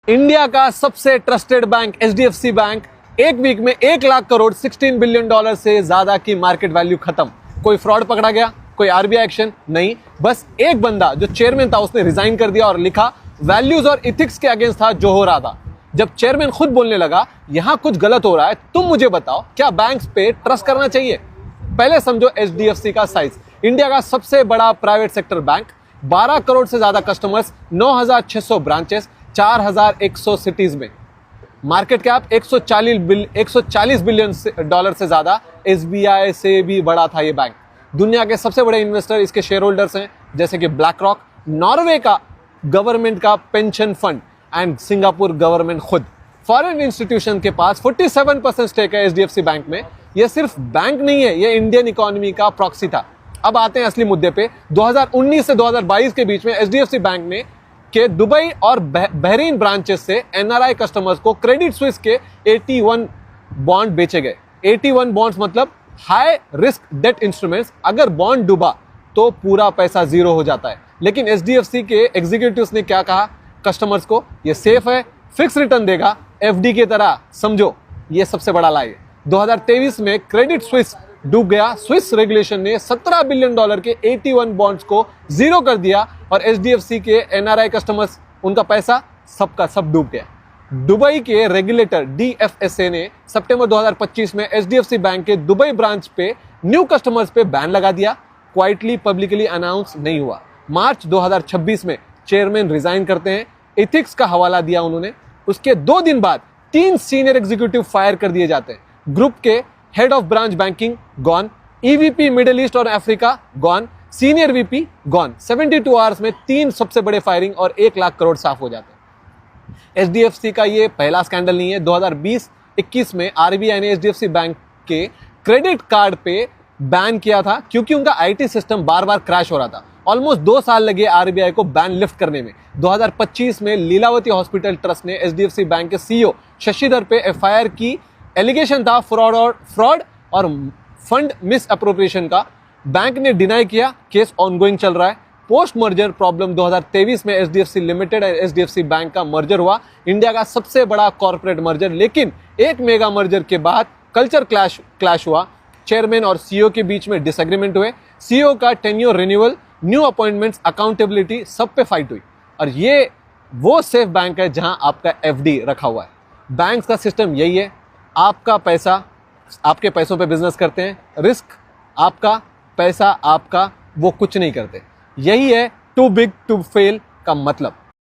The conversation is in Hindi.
इंडिया का सबसे ट्रस्टेड बैंक एचडीएफसी बैंक एक वीक में 1 लाख करोड़ $16 बिलियन से ज्यादा की मार्केट वैल्यू खत्म। कोई फ्रॉड पकड़ा गया, कोई आरबीआई एक्शन नहीं, बस एक बंदा जो चेयरमैन था उसने रिजाइन कर दिया और लिखा वैल्यूज और इथिक्स के अगेंस्ट था जो हो रहा था। जब चेयरमैन खुद बोलने लगा यहां कुछ गलत हो रहा है, तुम मुझे बताओ क्या बैंक्स पे ट्रस्ट करना चाहिए। पहले समझो एचडीएफसी का साइज। इंडिया का सबसे बड़ा प्राइवेट सेक्टर बैंक, 12 करोड़ से ज्यादा कस्टमर्स, 9,600 ब्रांचेस, 4,100 सिटीज में, मार्केट कैप 140 बिलियन डॉलर से ज्यादा। एसबीआई से भी बड़ा था ये बैंक। दुनिया के सबसे बड़े इन्वेस्टर इसके शेयर होल्डर्स हैं, जैसे कि ब्लैक रॉक, नॉर्वे का गवर्नमेंट का pension fund and Singapore government खुद। फॉरेन इंस्टीट्यूशन के पास 47% स्टेक है एचडीएफसी बैंक में। यह सिर्फ बैंक नहीं है, यह इंडियन इकोनॉमी का प्रॉक्सी था। अब आते हैं असली मुद्दे पे। 2019 से 2022 के बीच में एचडीएफसी बैंक ने के दुबई और बहरीन ब्रांचेस से एनआरआई कस्टमर्स को क्रेडिट स्विस के 81 बॉन्ड बेचे गए। 81 बॉन्ड्स मतलब हाई रिस्क डेट इंस्ट्रूमेंट्स। अगर बॉन्ड डूबा तो पूरा पैसा जीरो हो जाता है। लेकिन एचडीएफसी के एग्जीक्यूटिव्स ने क्या कहा कस्टमर्स को, ये सेफ है, फिक्स रिटर्न देगा, एफडी की तरह समझो। ये सबसे बड़ा लाई है। 2023 में क्रेडिट स्विस डूब गया। स्विस रेगुलेशन ने $17 बिलियन के 81 बॉन्ड्स को जीरो कर दिया और एचडीएफसी के एनआरआई कस्टमर्स, उनका पैसा सबका सब डूब गया। दुबई के रेगुलेटर डीएफएसए ने सितंबर 2025 में एचडीएफसी बैंक के दुबई ब्रांच पे न्यू कस्टमर्स पे बैन लगा दिया। क्वाइटली पब्लिकली अनाउंस नहीं हुआ। मार्च 2026 में चेयरमैन रिजाइन करते हैं, एथिक्स का हवाला दिया उन्होंने। उसके 2 दिन बाद 3 सीनियर एग्जीक्यूटिव फायर कर दिए जाते हैं। ग्रुप के head of branch banking gone, EVP Middle East और Africa gone, senior VP gone. 72 hours में 3 सबसे बड़े फायरिंग और 1 लाख करोड़ साफ हो जाते हैं। एचडीएफसी का ये पहला स्कैंडल नहीं है। 2020-21 में आरबीआई ने एचडीएफसी बैंक के क्रेडिट कार्ड पे बैन किया था क्योंकि उनका IT system bar bar crash हो रहा था। ऑलमोस्ट 2 साल लगे आरबीआई को बैन लिफ्ट करने में। 2025 में लीलावती हॉस्पिटल ट्रस्ट ने एचडीएफसी बैंक के सीईओ शशिधर पे एफआईआर की। एलिगेशन था फ्रॉड और फंड मिस अप्रोप्रिएशन का। बैंक ने डिनाई किया, केस ऑनगोइंग चल रहा है। पोस्ट मर्जर प्रॉब्लम 2023 में एचडीएफसी लिमिटेड और एचडीएफसी बैंक का मर्जर हुआ, इंडिया का सबसे बड़ा कॉर्पोरेट मर्जर। लेकिन एक मेगा मर्जर के बाद कल्चर क्लैश हुआ। चेयरमैन और सीईओ के बीच में डिसएग्रीमेंट हुए। सीईओ का tenure renewal, new appointments, accountability, सब पे फाइट हुई। और ये वो सेफ बैंक है जहां आपका एफडी रखा हुआ है। बैंक का सिस्टम यही है, आपका पैसा, आपके पैसों पे बिजनेस करते हैं, रिस्क आपका, पैसा आपका, वो कुछ नहीं करते। यही है टू बिग टू फेल का मतलब।